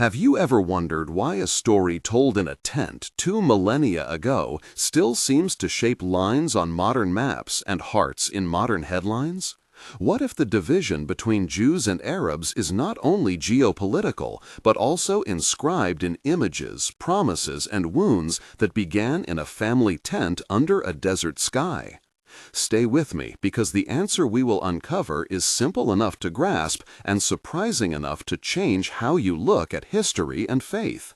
Have you ever wondered why a story told in a tent 2 millennia ago still seems to shape lines on modern maps and hearts in modern headlines? What if the division between Jews and Arabs is not only geopolitical, but also inscribed in images, promises, and wounds that began in a family tent under a desert sky? Stay with me, because the answer we will uncover is simple enough to grasp and surprising enough to change how you look at history and faith.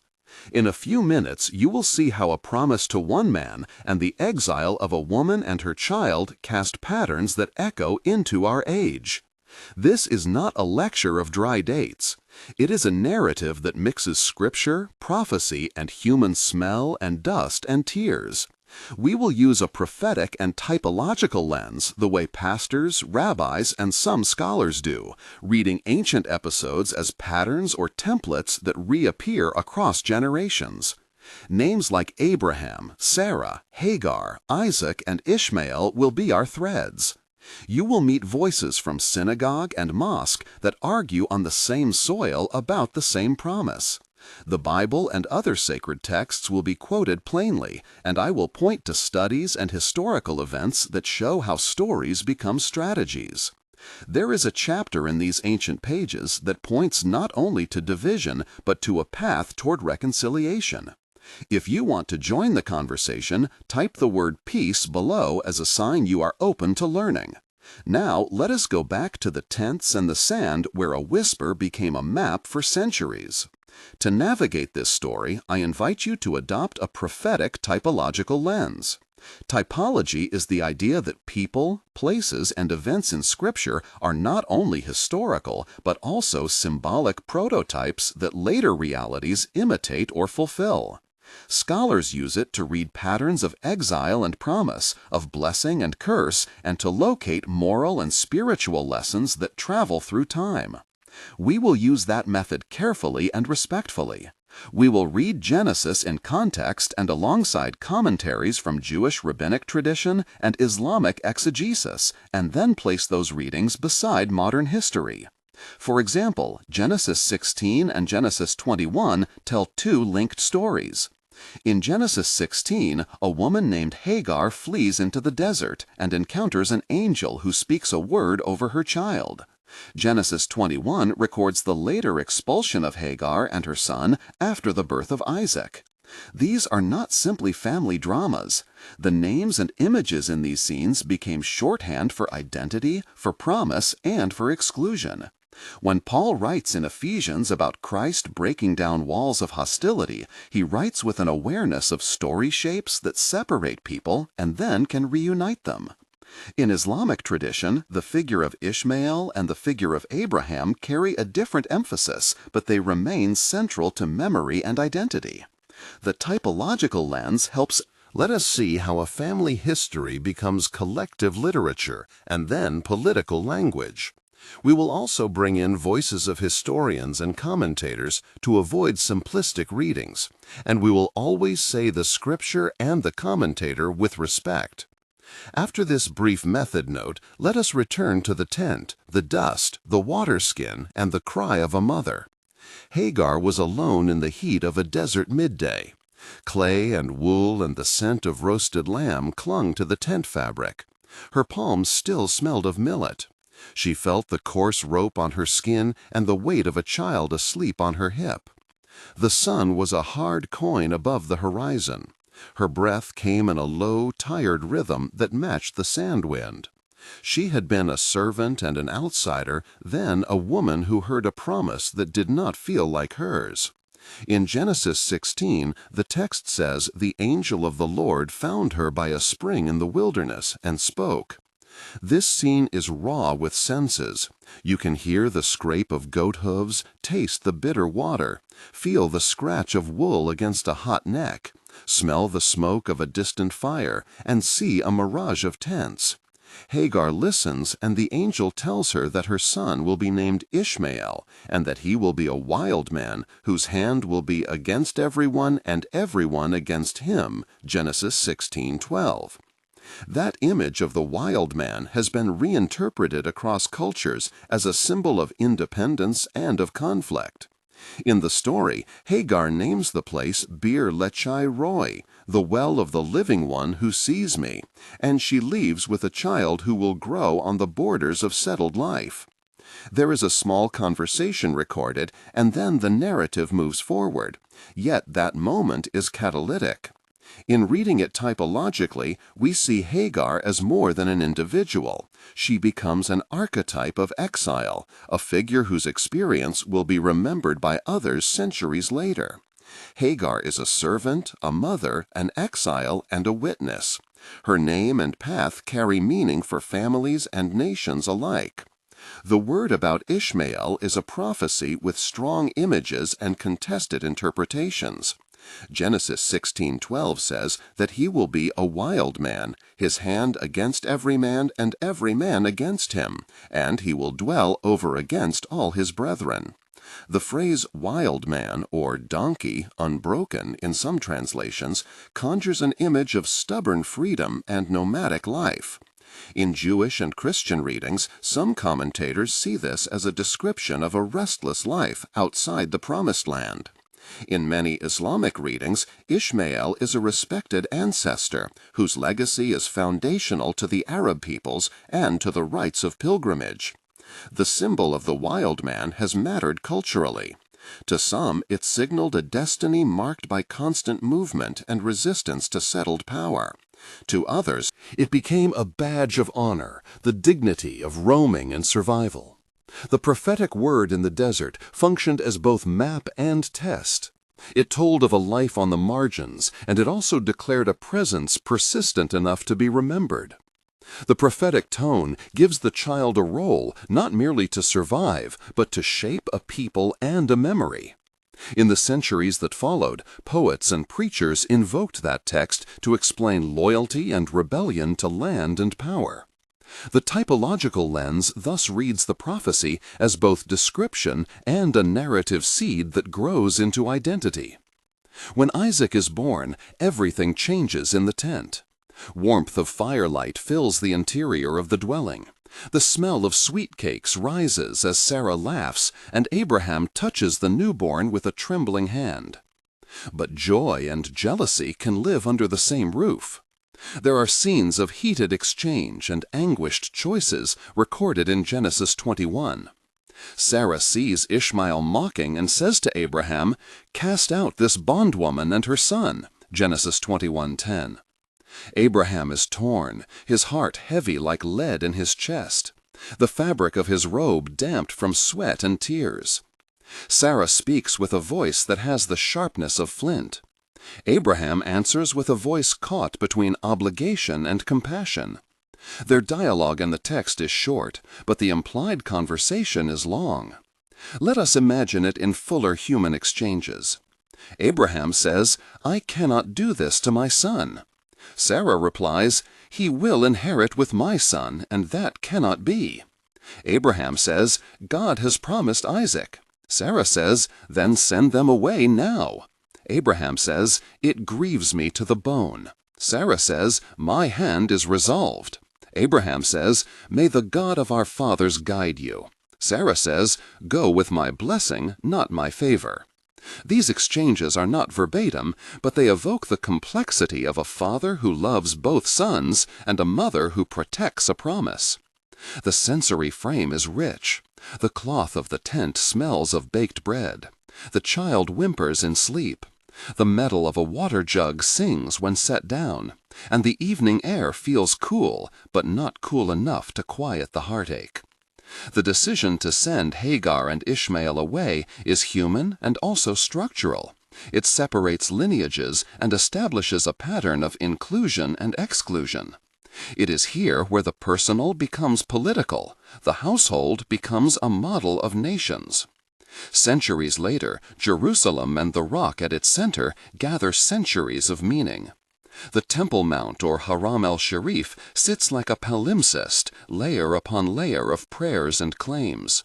In a few minutes, you will see how a promise to one man and the exile of a woman and her child cast patterns that echo into our age. This is not a lecture of dry dates. It is a narrative that mixes scripture, prophecy, and human smell and dust and tears. We will use a prophetic and typological lens the way pastors, rabbis, and some scholars do, reading ancient episodes as patterns or templates that reappear across generations. Names like Abraham, Sarah, Hagar, Isaac, and Ishmael will be our threads. You will meet voices from synagogue and mosque that argue on the same soil about the same promise. The Bible and other sacred texts will be quoted plainly, and I will point to studies and historical events that show how stories become strategies. There is a chapter in these ancient pages that points not only to division, but to a path toward reconciliation. If you want to join the conversation, type the word peace below as a sign you are open to learning. Now, let us go back to the tents and the sand where a whisper became a map for centuries. To navigate this story, I invite you to adopt a prophetic typological lens. Typology is the idea that people, places, and events in Scripture are not only historical, but also symbolic prototypes that later realities imitate or fulfill. Scholars use it to read patterns of exile and promise, of blessing and curse, and to locate moral and spiritual lessons that travel through time. We will use that method carefully and respectfully. We will read Genesis in context and alongside commentaries from Jewish rabbinic tradition and Islamic exegesis, and then place those readings beside modern history. For example, Genesis 16 and Genesis 21 tell two linked stories. In Genesis 16, a woman named Hagar flees into the desert and encounters an angel who speaks a word over her child. Genesis 21 records the later expulsion of Hagar and her son after the birth of Isaac. These are not simply family dramas. The names and images in these scenes became shorthand for identity, for promise, and for exclusion. When Paul writes in Ephesians about Christ breaking down walls of hostility, he writes with an awareness of story shapes that separate people and then can reunite them. In Islamic tradition, the figure of Ishmael and the figure of Abraham carry a different emphasis, but they remain central to memory and identity. The typological lens helps. Let us see how a family history becomes collective literature and then political language. We will also bring in voices of historians and commentators to avoid simplistic readings, and we will always say the scripture and the commentator with respect. After this brief method note, let us return to the tent, the dust, the water skin, and the cry of a mother. Hagar was alone in the heat of a desert midday. Clay and wool and the scent of roasted lamb clung to the tent fabric. Her palms still smelled of millet. She felt the coarse rope on her skin and the weight of a child asleep on her hip. The sun was a hard coin above the horizon. Her breath came in a low, tired rhythm that matched the sand wind. She had been a servant and an outsider, then a woman who heard a promise that did not feel like hers. In Genesis 16, the text says, "The angel of the Lord found her by a spring in the wilderness and spoke." This scene is raw with senses. You can hear the scrape of goat hooves, taste the bitter water, feel the scratch of wool against a hot neck, smell the smoke of a distant fire, and see a mirage of tents. Hagar listens, and the angel tells her that her son will be named Ishmael, and that he will be a wild man whose hand will be against everyone and everyone against him, Genesis 16:12. That image of the wild man has been reinterpreted across cultures as a symbol of independence and of conflict. In the story, Hagar names the place Bir Lechai Roy, the well of the living one who sees me, and she leaves with a child who will grow on the borders of settled life. There is a small conversation recorded, and then the narrative moves forward, yet that moment is catalytic. In reading it typologically, we see Hagar as more than an individual. She becomes an archetype of exile, a figure whose experience will be remembered by others centuries later. Hagar is a servant, a mother, an exile, and a witness. Her name and path carry meaning for families and nations alike. The word about Ishmael is a prophecy with strong images and contested interpretations. Genesis 16:12 says that he will be a wild man, his hand against every man and every man against him, and he will dwell over against all his brethren. The phrase wild man or donkey, unbroken in some translations, conjures an image of stubborn freedom and nomadic life. In Jewish and Christian readings, some commentators see this as a description of a restless life outside the Promised Land. In many Islamic readings, Ishmael is a respected ancestor whose legacy is foundational to the Arab peoples and to the rites of pilgrimage. The symbol of the wild man has mattered culturally. To some, it signaled a destiny marked by constant movement and resistance to settled power. To others, it became a badge of honor, the dignity of roaming and survival. The prophetic word in the desert functioned as both map and test. It told of a life on the margins, and it also declared a presence persistent enough to be remembered. The prophetic tone gives the child a role not merely to survive, but to shape a people and a memory. In the centuries that followed, poets and preachers invoked that text to explain loyalty and rebellion to land and power. The typological lens thus reads the prophecy as both description and a narrative seed that grows into identity. When Isaac is born, everything changes in the tent. Warmth of firelight fills the interior of the dwelling. The smell of sweet cakes rises as Sarah laughs, and Abraham touches the newborn with a trembling hand. But joy and jealousy can live under the same roof. There are scenes of heated exchange and anguished choices recorded in Genesis 21. Sarah sees Ishmael mocking and says to Abraham, "Cast out this bondwoman and her son," Genesis 21:10. Abraham is torn, his heart heavy like lead in his chest, the fabric of his robe damped from sweat and tears. Sarah speaks with a voice that has the sharpness of flint. Abraham answers with a voice caught between obligation and compassion. Their dialogue in the text is short, but the implied conversation is long. Let us imagine it in fuller human exchanges. Abraham says, "I cannot do this to my son." Sarah replies, "He will inherit with my son, and that cannot be." Abraham says, "God has promised Isaac." Sarah says, "Then send them away now." Abraham says, "It grieves me to the bone." Sarah says, "My hand is resolved." Abraham says, "May the God of our fathers guide you." Sarah says, "Go with my blessing, not my favor." These exchanges are not verbatim, but they evoke the complexity of a father who loves both sons and a mother who protects a promise. The sensory frame is rich. The cloth of the tent smells of baked bread. The child whimpers in sleep. The metal of a water jug sings when set down, and the evening air feels cool, but not cool enough to quiet the heartache. The decision to send Hagar and Ishmael away is human and also structural. It separates lineages and establishes a pattern of inclusion and exclusion. It is here where the personal becomes political, the household becomes a model of nations. Centuries later, Jerusalem and the rock at its center gather centuries of meaning. The Temple Mount or Haram el-Sharif sits like a palimpsest, layer upon layer of prayers and claims.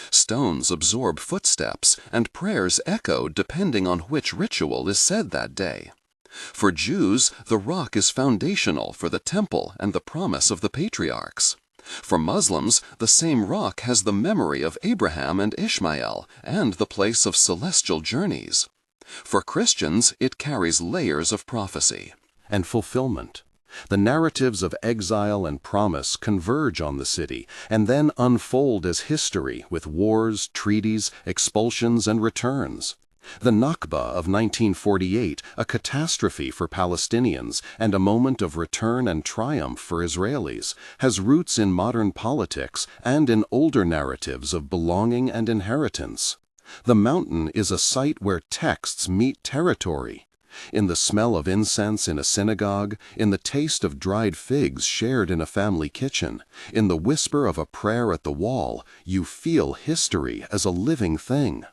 Stones absorb footsteps, and prayers echo depending on which ritual is said that day. For Jews, the rock is foundational for the temple and the promise of the patriarchs. For Muslims, the same rock has the memory of Abraham and Ishmael and the place of celestial journeys. For Christians, it carries layers of prophecy and fulfillment. The narratives of exile and promise converge on the city and then unfold as history with wars, treaties, expulsions, and returns. The Nakba of 1948, a catastrophe for Palestinians and a moment of return and triumph for Israelis, has roots in modern politics and in older narratives of belonging and inheritance. The mountain is a site where texts meet territory. In the smell of incense in a synagogue, in the taste of dried figs shared in a family kitchen, in the whisper of a prayer at the wall, you feel history as a living thing.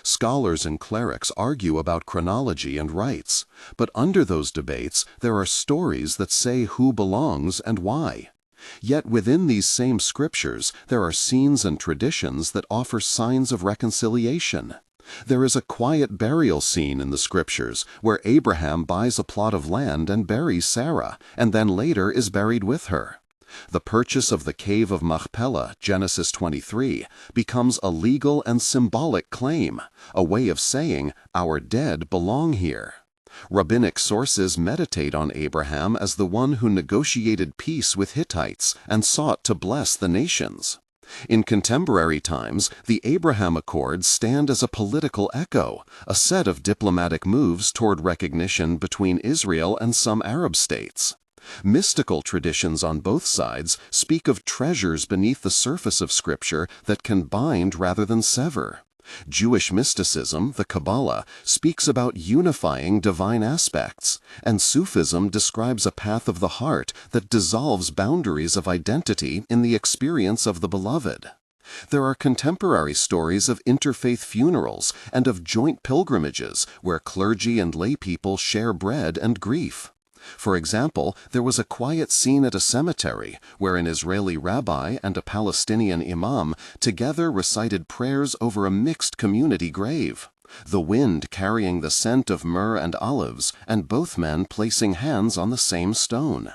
Scholars and clerics argue about chronology and rights, but under those debates there are stories that say who belongs and why. Yet within these same scriptures there are scenes and traditions that offer signs of reconciliation. There is a quiet burial scene in the scriptures where Abraham buys a plot of land and buries Sarah, and then later is buried with her. The purchase of the cave of Machpelah, Genesis 23, becomes a legal and symbolic claim, a way of saying, our dead belong here. Rabbinic sources meditate on Abraham as the one who negotiated peace with Hittites and sought to bless the nations. In contemporary times, the Abraham Accords stand as a political echo, a set of diplomatic moves toward recognition between Israel and some Arab states. Mystical traditions on both sides speak of treasures beneath the surface of Scripture that can bind rather than sever. Jewish mysticism, the Kabbalah, speaks about unifying divine aspects, and Sufism describes a path of the heart that dissolves boundaries of identity in the experience of the beloved. There are contemporary stories of interfaith funerals and of joint pilgrimages where clergy and laypeople share bread and grief. For example, there was a quiet scene at a cemetery where an Israeli rabbi and a Palestinian imam together recited prayers over a mixed community grave, the wind carrying the scent of myrrh and olives, and both men placing hands on the same stone.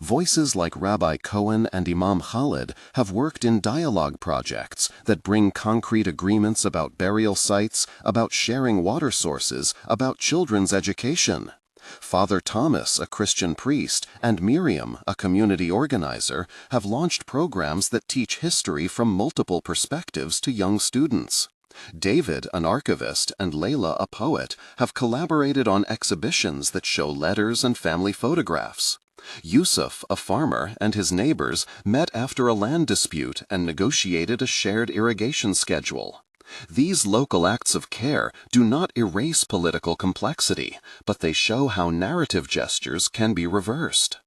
Voices like Rabbi Cohen and Imam Khalid have worked in dialogue projects that bring concrete agreements about burial sites, about sharing water sources, about children's education. Father Thomas, a Christian priest, and Miriam, a community organizer, have launched programs that teach history from multiple perspectives to young students. David, an archivist, and Layla, a poet, have collaborated on exhibitions that show letters and family photographs. Yusuf, a farmer, and his neighbors met after a land dispute and negotiated a shared irrigation schedule. These local acts of care do not erase political complexity, but they show how narrative gestures can be reversed.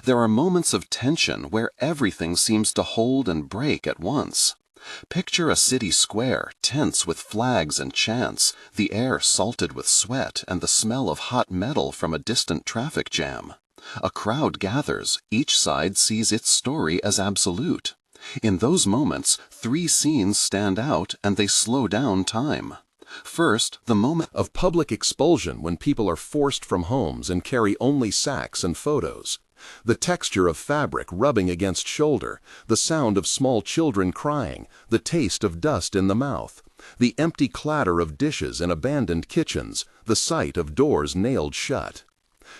There are moments of tension where everything seems to hold and break at once. Picture a city square, tense with flags and chants, the air salted with sweat and the smell of hot metal from a distant traffic jam. A crowd gathers, each side sees its story as absolute. In those moments, three scenes stand out and they slow down time. First, the moment of public expulsion when people are forced from homes and carry only sacks and photos. The texture of fabric rubbing against shoulder, the sound of small children crying, the taste of dust in the mouth, the empty clatter of dishes in abandoned kitchens, the sight of doors nailed shut.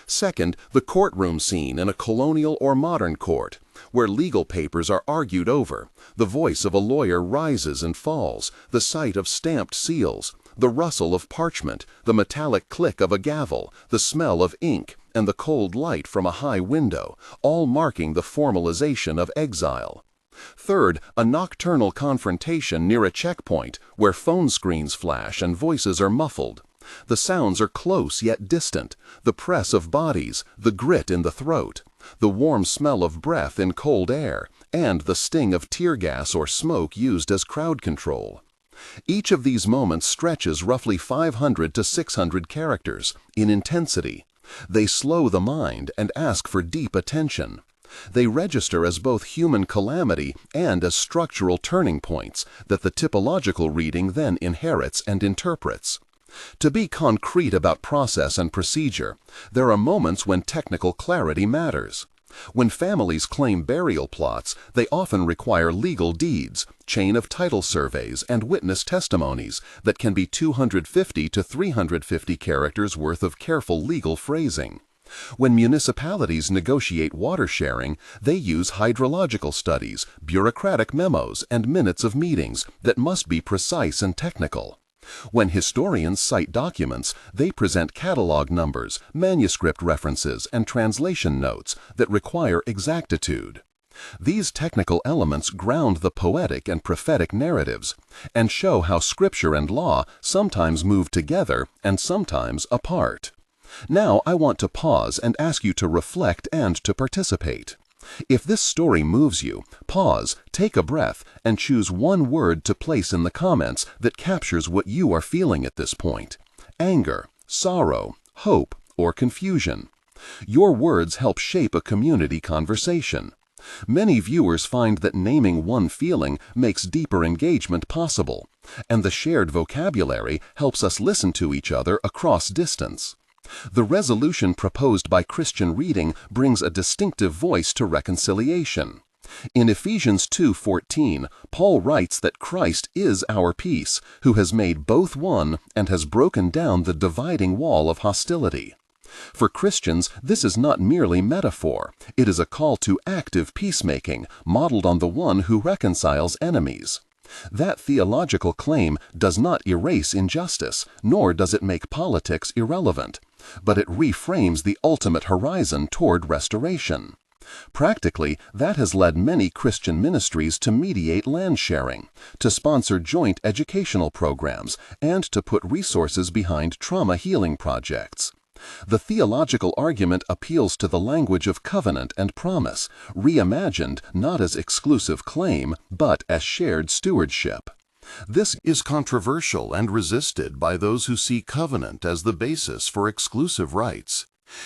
Second, the courtroom scene in a colonial or modern court, where legal papers are argued over. The voice of a lawyer rises and falls, the sight of stamped seals, the rustle of parchment, the metallic click of a gavel, the smell of ink, and the cold light from a high window, all marking the formalization of exile. Third, a nocturnal confrontation near a checkpoint, where phone screens flash and voices are muffled. The sounds are close yet distant, the press of bodies, the grit in the throat, the warm smell of breath in cold air, and the sting of tear gas or smoke used as crowd control. Each of these moments stretches roughly 500 to 600 characters in intensity. They slow the mind and ask for deep attention. They register as both human calamity and as structural turning points that the typological reading then inherits and interprets. To be concrete about process and procedure, there are moments when technical clarity matters. When families claim burial plots, they often require legal deeds, chain of title surveys, and witness testimonies that can be 250 to 350 characters worth of careful legal phrasing. When municipalities negotiate water sharing, they use hydrological studies, bureaucratic memos, and minutes of meetings that must be precise and technical. When historians cite documents, they present catalog numbers, manuscript references, and translation notes that require exactitude. These technical elements ground the poetic and prophetic narratives and show how scripture and law sometimes move together and sometimes apart. Now I want to pause and ask you to reflect and to participate. If this story moves you, pause, take a breath, and choose one word to place in the comments that captures what you are feeling at this point: anger, sorrow, hope, or confusion. Your words help shape a community conversation. Many viewers find that naming one feeling makes deeper engagement possible, and the shared vocabulary helps us listen to each other across distance. The resolution proposed by Christian reading brings a distinctive voice to reconciliation. In Ephesians 2:14, Paul writes that Christ is our peace, who has made both one and has broken down the dividing wall of hostility. For Christians, this is not merely metaphor. It is a call to active peacemaking, modeled on the one who reconciles enemies. That theological claim does not erase injustice, nor does it make politics irrelevant, but it reframes the ultimate horizon toward restoration. Practically, that has led many Christian ministries to mediate land sharing, to sponsor joint educational programs, and to put resources behind trauma healing projects. The theological argument appeals to the language of covenant and promise, reimagined not as exclusive claim, but as shared stewardship. This is controversial and resisted by those who see covenant as the basis for exclusive rights.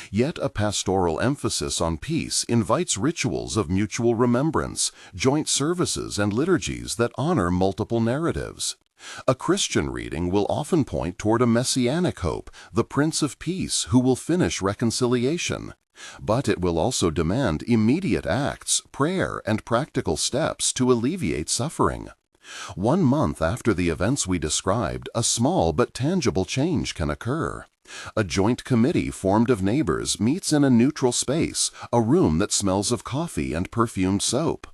Yet a pastoral emphasis on peace invites rituals of mutual remembrance, joint services, and liturgies that honor multiple narratives. A Christian reading will often point toward a messianic hope, the Prince of Peace, who will finish reconciliation. But it will also demand immediate acts, prayer, and practical steps to alleviate suffering. 1 month after the events we described, a small but tangible change can occur. A joint committee formed of neighbors meets in a neutral space, a room that smells of coffee and perfumed soap.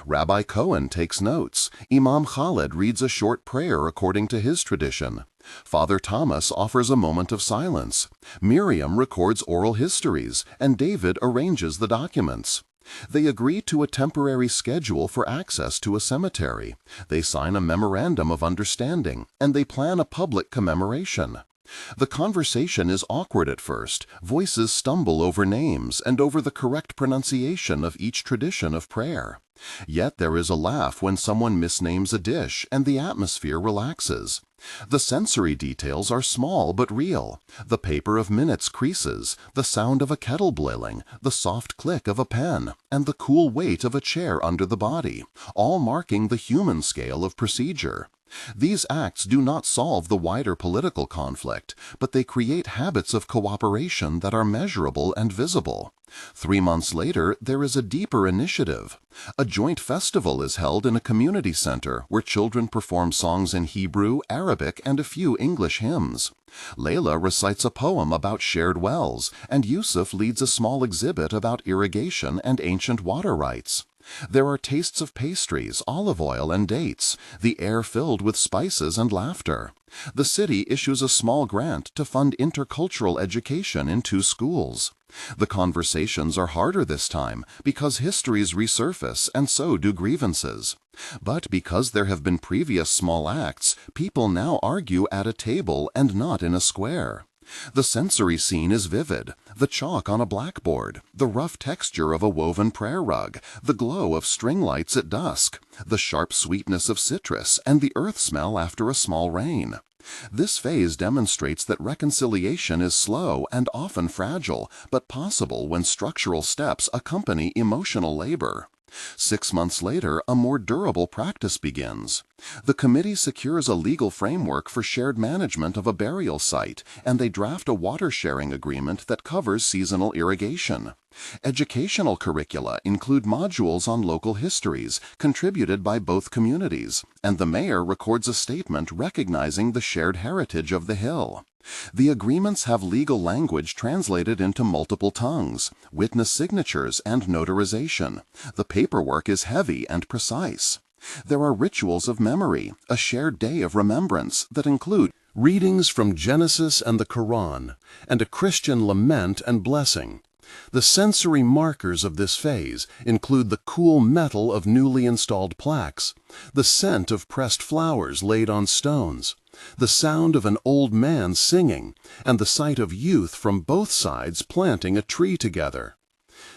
Rabbi Cohen takes notes. Imam Khaled reads a short prayer according to his tradition. Father Thomas offers a moment of silence. Miriam records oral histories, and David arranges the documents. They agree to a temporary schedule for access to a cemetery. They sign a memorandum of understanding, and they plan a public commemoration. The conversation is awkward at first. Voices stumble over names and over the correct pronunciation of each tradition of prayer. Yet there is a laugh when someone misnames a dish, and the atmosphere relaxes. The sensory details are small but real. The paper of minutes creases, the sound of a kettle boiling, the soft click of a pen, and the cool weight of a chair under the body, all marking the human scale of procedure. These acts do not solve the wider political conflict, but they create habits of cooperation that are measurable and visible. 3 months later, there is a deeper initiative. A joint festival is held in a community center where children perform songs in Hebrew, Arabic, and a few English hymns. Layla recites a poem about shared wells, and Yusuf leads a small exhibit about irrigation and ancient water rights. There are tastes of pastries, olive oil, and dates, the air filled with spices and laughter. The city issues a small grant to fund intercultural education in 2 schools. The conversations are harder this time because histories resurface and so do grievances. But because there have been previous small acts, people now argue at a table and not in a square. The sensory scene is vivid, the chalk on a blackboard, the rough texture of a woven prayer rug, the glow of string lights at dusk, the sharp sweetness of citrus, and the earth smell after a small rain. This phase demonstrates that reconciliation is slow and often fragile, but possible when structural steps accompany emotional labor. 6 months later, a more durable practice begins. The committee secures a legal framework for shared management of a burial site, and they draft a water-sharing agreement that covers seasonal irrigation. Educational curricula include modules on local histories, contributed by both communities, and the mayor records a statement recognizing the shared heritage of the hill. The agreements have legal language translated into multiple tongues, witness signatures, and notarization. The paperwork is heavy and precise. There are rituals of memory, a shared day of remembrance that include readings from Genesis and the Quran, and a Christian lament and blessing. The sensory markers of this phase include the cool metal of newly installed plaques, the scent of pressed flowers laid on stones, the sound of an old man singing, and the sight of youth from both sides planting a tree together.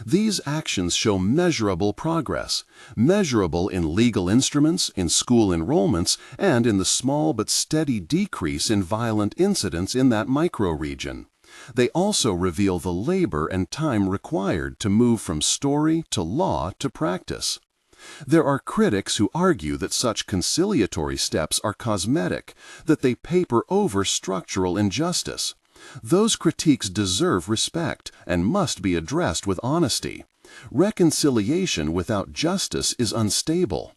These actions show measurable progress, measurable in legal instruments, in school enrollments, and in the small but steady decrease in violent incidents in that microregion. They also reveal the labor and time required to move from story to law to practice. There are critics who argue that such conciliatory steps are cosmetic, that they paper over structural injustice. Those critiques deserve respect and must be addressed with honesty. Reconciliation without justice is unstable.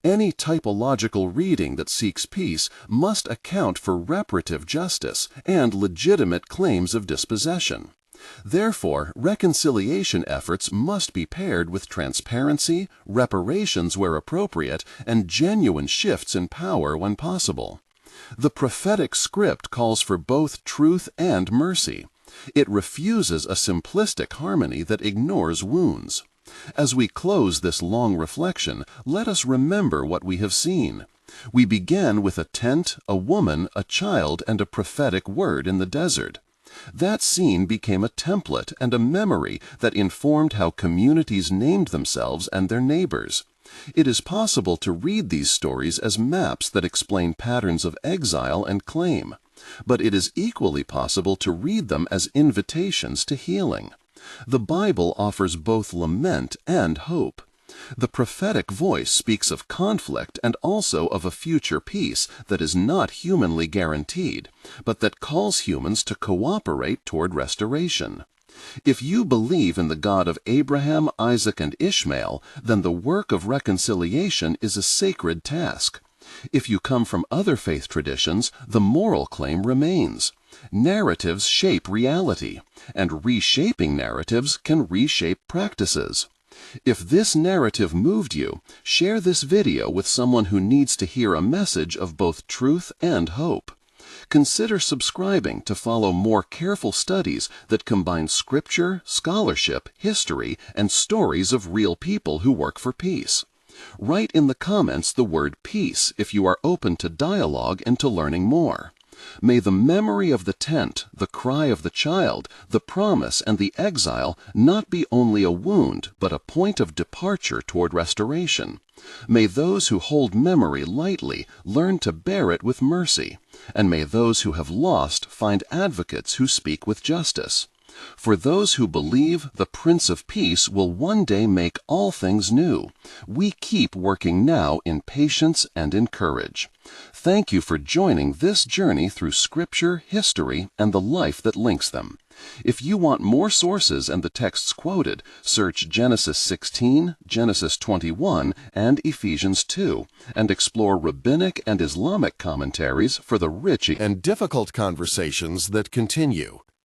Any typological reading that seeks peace must account for reparative justice and legitimate claims of dispossession. Therefore, reconciliation efforts must be paired with transparency, reparations where appropriate, and genuine shifts in power when possible. The prophetic script calls for both truth and mercy. It refuses a simplistic harmony that ignores wounds. As we close this long reflection, let us remember what we have seen. We began with a tent, a woman, a child, and a prophetic word in the desert. That scene became a template and a memory that informed how communities named themselves and their neighbors. It is possible to read these stories as maps that explain patterns of exile and claim, but it is equally possible to read them as invitations to healing. The Bible offers both lament and hope. The prophetic voice speaks of conflict and also of a future peace that is not humanly guaranteed, but that calls humans to cooperate toward restoration. If you believe in the God of Abraham, Isaac, and Ishmael, then the work of reconciliation is a sacred task. If you come from other faith traditions, the moral claim remains. Narratives shape reality, and reshaping narratives can reshape practices. If this narrative moved you, share this video with someone who needs to hear a message of both truth and hope. Consider subscribing to follow more careful studies that combine scripture, scholarship, history, and stories of real people who work for peace. Write in the comments the word peace if you are open to dialogue and to learning more. May the memory of the tent, the cry of the child, the promise, and the exile not be only a wound, but a point of departure toward restoration. May those who hold memory lightly learn to bear it with mercy, and may those who have lost find advocates who speak with justice. For those who believe the Prince of Peace will one day make all things new, we keep working now in patience and in courage. Thank you for joining this journey through Scripture, history, and the life that links them. If you want more sources and the texts quoted, search Genesis 16, Genesis 21, and Ephesians 2, and explore rabbinic and Islamic commentaries for the rich and difficult conversations that continue.